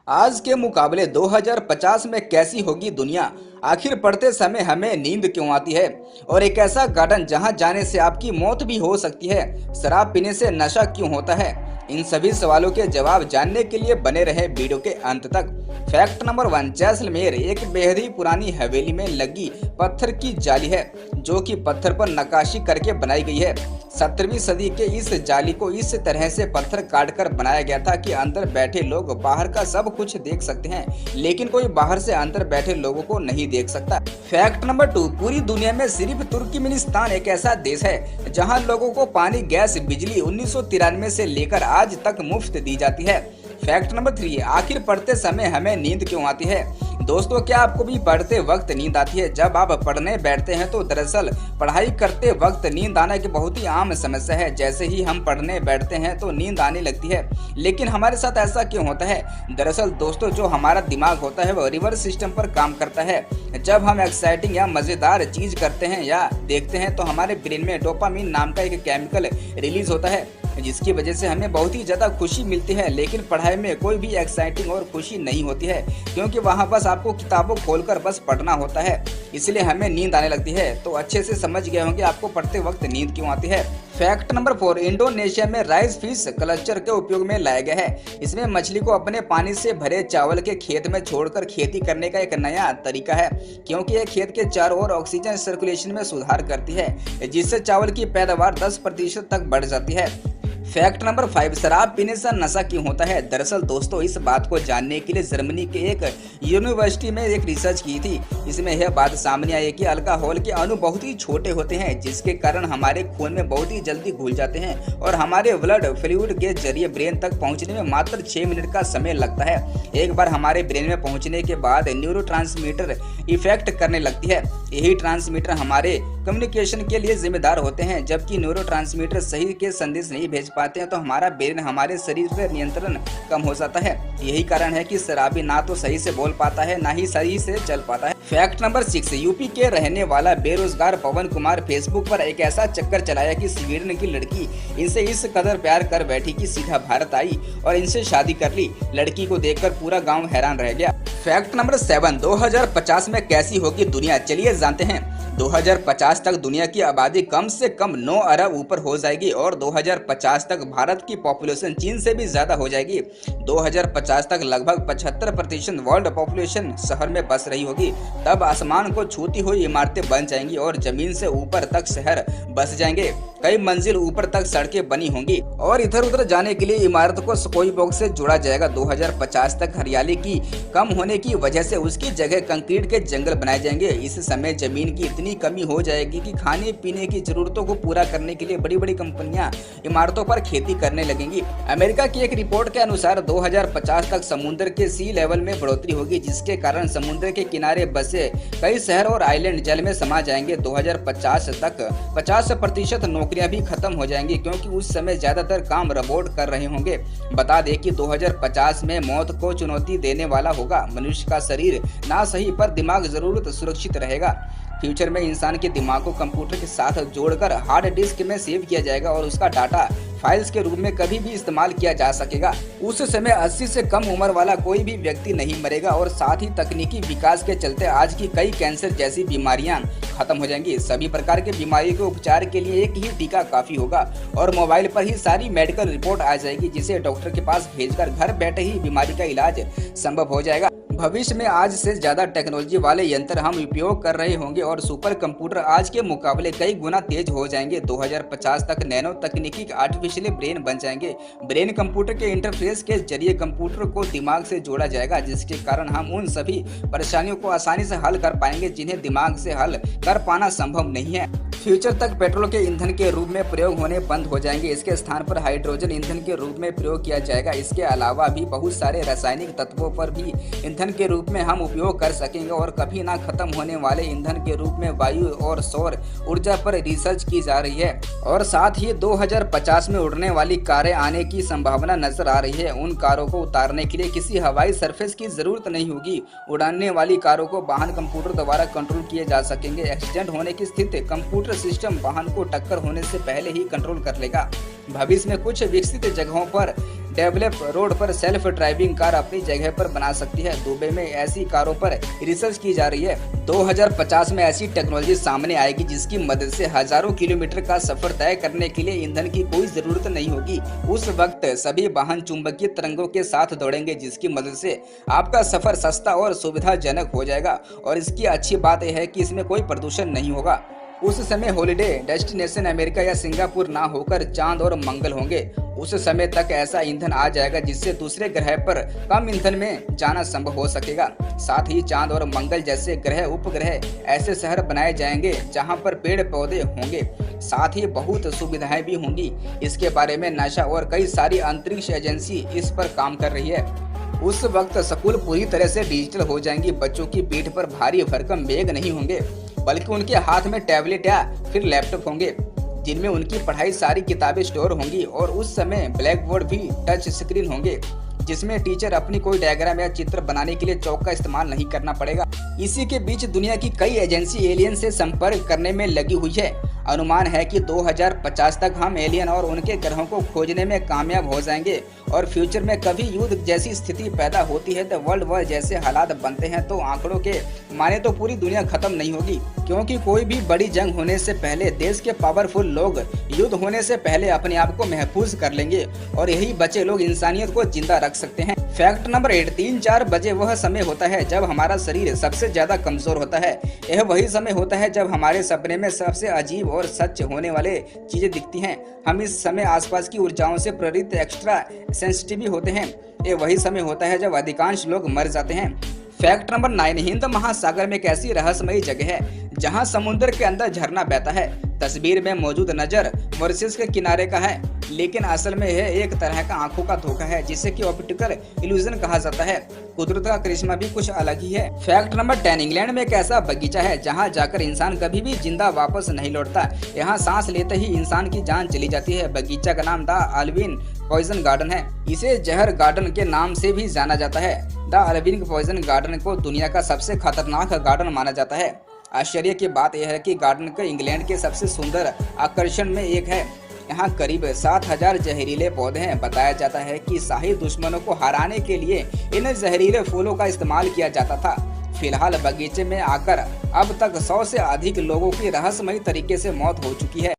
आज के मुकाबले 2050 में कैसी होगी दुनिया? आखिर पढ़ते समय हमें नींद क्यों आती है? और एक ऐसा गार्डन जहां जाने से आपकी मौत भी हो सकती है, शराब पीने से नशा क्यों होता है? इन सभी सवालों के जवाब जानने के लिए बने रहे वीडियो के अंत तक। फैक्ट नंबर 1, जैसलमेर एक बेहद ही पुरानी हवेली में लगी पत्थर की जाली है, जो कि पत्थर पर नक्काशी करके बनाई गई है। 17वीं सदी के इस जाली को इस तरह से पत्थर काटकर बनाया गया था कि अंदर बैठे लोग बाहर का सब कुछ देख सकते हैं, लेकिन कोई बाहर से अंदर बैठे लोगों को नहीं देख सकता। फैक्ट नंबर 2, पूरी दुनिया में सिर्फ तुर्कमेनिस्तान एक ऐसा देश है जहां लोगों को पानी, गैस, बिजली 1993 से लेकर आज तक मुफ्त दी जाती है। फैक्ट नंबर 3, आखिर पढ़ते समय हमें नींद क्यों आती है? दोस्तों, क्या आपको भी पढ़ते वक्त नींद आती है? जब आप पढ़ने बैठते हैं तो दरअसल पढ़ाई करते वक्त नींद आना की बहुत ही आम समस्या है। जैसे ही हम पढ़ने बैठते हैं तो नींद आने लगती है, लेकिन हमारे साथ ऐसा क्यों होता है? दरअसल दोस्तों, जो हमारा दिमाग होता है वो रिवर्स सिस्टम पर काम करता है। जब हम एक्साइटिंग या मजेदार चीज करते हैं या देखते हैं तो हमारे ब्रेन में डोपामिन नाम का एक केमिकल रिलीज होता है, जिसकी वजह से हमें बहुत ही ज्यादा खुशी मिलती है। लेकिन पढ़ाई में कोई भी एक्साइटिंग और खुशी नहीं होती है, क्योंकि वहाँ बस आपको किताबों खोलकर बस पढ़ना होता है, इसलिए हमें नींद आने लगती है। तो अच्छे से समझ गए होंगे आपको पढ़ते वक्त नींद क्यों आती है। फैक्ट नंबर 4, इंडोनेशिया में राइस फिश कल्चर के उपयोग में लाया गया है। इसमें मछली को अपने पानी से भरे चावल के खेत में छोड़कर खेती करने का एक नया तरीका है, क्योंकि यह खेत के चारों ओर ऑक्सीजन सर्कुलेशन में सुधार करती है, जिससे चावल की पैदावार 10% तक बढ़ जाती है। फैक्ट नंबर 5, शराब पीने से नशा क्यों होता है? दरअसल दोस्तों, इस बात को जानने के लिए जर्मनी के एक यूनिवर्सिटी में एक रिसर्च की थी। इसमें यह बात सामने आई कि अल्कोहल के अणु बहुत ही छोटे होते हैं, जिसके कारण हमारे खून में बहुत ही जल्दी घुल जाते हैं और हमारे ब्लड फ्लूइड के जरिए ब्रेन तक पहुंचने में मात्र 6 मिनट का समय लगता है। एक बार हमारे ब्रेन में पहुंचने के बाद न्यूरोट्रांसमीटर इफेक्ट करने लगती है। यही ट्रांसमीटर हमारे कम्युनिकेशन के लिए जिम्मेदार होते हैं। जबकि न्यूरोट्रांसमीटर सही के संदेश नहीं भेज पाते हैं तो हमारा ब्रेन हमारे शरीर पर नियंत्रण कम हो जाता है। यही कारण है कि शराबी ना तो सही से बोल पाता है, ना ही सही से चल पाता है। फैक्ट नंबर 6, यूपी के रहने वाला बेरोजगार पवन कुमार फेसबुक पर एक ऐसा चक्कर चलाया कि स्वीडन की लड़की इनसे इस कदर प्यार कर बैठी कि सीधा भारत आई और इनसे शादी कर ली। लड़की को देखकर पूरा गाँव हैरान रह गया। फैक्ट नंबर 7, 2050 में कैसी होगी दुनिया? चलिए जानते हैं। 2050 तक दुनिया की आबादी कम से कम 9 अरब ऊपर हो जाएगी और 2050 तक भारत की पॉपुलेशन चीन से भी ज्यादा हो जाएगी। 2050 तक लगभग 75% वर्ल्ड पॉपुलेशन शहर में बस रही होगी। तब आसमान को छूती हुई इमारतें बन जाएंगी और जमीन से ऊपर तक शहर बस जाएंगे। कई मंजिल ऊपर तक सड़कें बनी होंगी और इधर उधर जाने के लिए इमारत को स्काई बॉक्स से जोड़ा जाएगा। 2050 तक हरियाली की कम होने की वजह से उसकी जगह कंक्रीट के जंगल बनाए जाएंगे। इस समय जमीन की इतनी कमी हो जाएगी कि खाने पीने की जरूरतों को पूरा करने के लिए बड़ी बड़ी कंपनियां इमारतों पर खेती करने लगेंगी। अमेरिका की एक रिपोर्ट के अनुसार 2050 तक समुद्र के सी लेवल में बढ़ोतरी होगी, जिसके कारण समुद्र के किनारे बसे कई शहर और आइलैंड जल में समा जाएंगे। 2050 तक 50% नौकरियां भी खत्म हो जाएंगी, क्योंकि उस समय ज्यादातर काम रोबोट कर रहे होंगे। बता दें कि 2050 में मौत को चुनौती देने वाला होगा। मनुष्य का शरीर ना सही पर दिमाग जरूर सुरक्षित रहेगा। फ्यूचर में इंसान के दिमाग को कंप्यूटर के साथ जोड़कर हार्ड डिस्क में सेव किया जाएगा और उसका डाटा फाइल्स के रूप में कभी भी इस्तेमाल किया जा सकेगा। उस समय 80 से कम उम्र वाला कोई भी व्यक्ति नहीं मरेगा और साथ ही तकनीकी विकास के चलते आज की कई कैंसर जैसी बीमारियां खत्म हो जाएंगी। सभी प्रकार के बीमारियों के उपचार के लिए एक ही टीका काफी होगा और मोबाइल पर ही सारी मेडिकल रिपोर्ट आ जाएगी, जिसे डॉक्टर के पास भेजकर घर बैठे ही बीमारी का इलाज संभव हो जाएगा। भविष्य में आज से ज्यादा टेक्नोलॉजी वाले यंत्र हम उपयोग कर रहे होंगे और सुपर कंप्यूटर आज के मुकाबले कई गुना तेज हो जाएंगे। 2050 तक नैनो तकनीकी आर्टिफिशियल ब्रेन बन जाएंगे। ब्रेन कंप्यूटर के इंटरफेस के जरिए कंप्यूटर को दिमाग से जोड़ा जाएगा, जिसके कारण हम उन सभी परेशानियों को आसानी से हल कर पाएंगे जिन्हें दिमाग से हल कर पाना संभव नहीं है। फ्यूचर तक पेट्रोल के ईंधन के रूप में प्रयोग होने बंद हो जाएंगे। इसके स्थान पर हाइड्रोजन ईंधन के रूप में प्रयोग किया जाएगा। इसके अलावा भी बहुत सारे रासायनिक तत्वों पर भी ईंधन के रूप में हम उपयोग कर सकेंगे और कभी ना खत्म होने वाले ईंधन के रूप में वायु और सौर ऊर्जा पर रिसर्च की जा रही है। और साथ ही 2050 में उड़ने वाली कारें आने की संभावना नजर आ रही है। उन कारों को उतारने के लिए किसी हवाई सरफेस की जरूरत नहीं होगी। उड़ाने वाली कारों को वाहन कंप्यूटर द्वारा कंट्रोल किए जा सकेंगे। एक्सीडेंट होने की स्थिति कंप्यूटर सिस्टम वाहन को टक्कर होने से पहले ही कंट्रोल कर लेगा। भविष्य में कुछ विकसित जगहों पर डेवलप रोड पर सेल्फ ड्राइविंग कार अपनी जगह पर बना सकती है। दुबई में ऐसी कारों पर रिसर्च की जा रही है। 2050 में ऐसी टेक्नोलॉजी सामने आएगी जिसकी मदद से हजारों किलोमीटर का सफर तय करने के लिए ईंधन की कोई जरूरत नहीं होगी। उस वक्त सभी वाहन चुंबकीय तरंगों के साथ दौड़ेंगे, जिसकी मदद से आपका सफर सस्ता और सुविधाजनक हो जाएगा। और इसकी अच्छी बात यह है कि इसमें कोई प्रदूषण नहीं होगा। उस समय हॉलिडे डेस्टिनेशन अमेरिका या सिंगापुर ना होकर चांद और मंगल होंगे। उस समय तक ऐसा ईंधन आ जाएगा जिससे दूसरे ग्रह पर कम ईंधन में जाना संभव हो सकेगा। साथ ही चांद और मंगल जैसे ग्रह उपग्रह ऐसे शहर बनाए जाएंगे जहां पर पेड़ पौधे होंगे, साथ ही बहुत सुविधाएं भी होंगी। इसके बारे में नासा और कई सारी अंतरिक्ष एजेंसी इस पर काम कर रही है। उस वक्त स्कूल पूरी तरह से डिजिटल हो जाएंगी। बच्चों की पीठ पर भारी भरकम बैग नहीं होंगे, बल्कि उनके हाथ में टैबलेट या फिर लैपटॉप होंगे जिनमें उनकी पढ़ाई सारी किताबें स्टोर होंगी। और उस समय ब्लैक बोर्ड भी टच स्क्रीन होंगे जिसमें टीचर अपनी कोई डायग्राम या चित्र बनाने के लिए चौक का इस्तेमाल नहीं करना पड़ेगा। इसी के बीच दुनिया की कई एजेंसी एलियन से संपर्क करने में लगी हुई है। अनुमान है कि 2050 तक हम एलियन और उनके ग्रहों को खोजने में कामयाब हो जाएंगे। और फ्यूचर में कभी युद्ध जैसी स्थिति पैदा होती है तो वर्ल्ड वॉर जैसे हालात बनते हैं तो आंकड़ों के माने तो पूरी दुनिया खत्म नहीं होगी, क्योंकि कोई भी बड़ी जंग होने से पहले देश के पावरफुल लोग युद्ध होने से पहले अपने आप को महफूज कर लेंगे और यही बचे लोग इंसानियत को जिंदा रख सकते हैं। फैक्ट नंबर 8, 3-4 बजे वह समय होता है जब हमारा शरीर सबसे ज्यादा कमजोर होता है। यह वही समय होता है जब हमारे सपने में सबसे अजीब और सच होने वाले चीजें दिखती हैं। हम इस समय आसपास की ऊर्जाओं से प्रेरित एक्स्ट्रा सेंसिटिव होते हैं। यह वही समय होता है जब अधिकांश लोग मर जाते हैं। फैक्ट नंबर 9, हिंद महासागर में एक ऐसी रहस्यमयी जगह है जहां समुद्र के अंदर झरना बहता है। तस्वीर में मौजूद नजर मॉरिशस के किनारे का है, लेकिन असल में यह एक तरह का आंखों का धोखा है जिसे कि ऑप्टिकल इल्यूजन कहा जाता है। कुदरत का करिश्मा भी कुछ अलग ही है। फैक्ट नंबर 10, इंग्लैंड में एक ऐसा बगीचा है जहां जाकर इंसान कभी भी जिंदा वापस नहीं लौटता। यहाँ सांस लेते ही इंसान की जान चली जाती है। बगीचा का नाम द अल्विन पॉइजन गार्डन है। इसे जहर गार्डन के नाम से भी जाना जाता है। द अल्विन पॉइजन गार्डन को दुनिया का सबसे खतरनाक गार्डन माना जाता है। आश्चर्य की बात यह है कि गार्डन का इंग्लैंड के सबसे सुंदर आकर्षण में एक है। यहाँ करीब 7000 जहरीले पौधे हैं। बताया जाता है कि शाही दुश्मनों को हराने के लिए इन जहरीले फूलों का इस्तेमाल किया जाता था। फिलहाल बगीचे में आकर अब तक 100 से अधिक लोगों की रहस्यमयी तरीके से मौत हो चुकी है।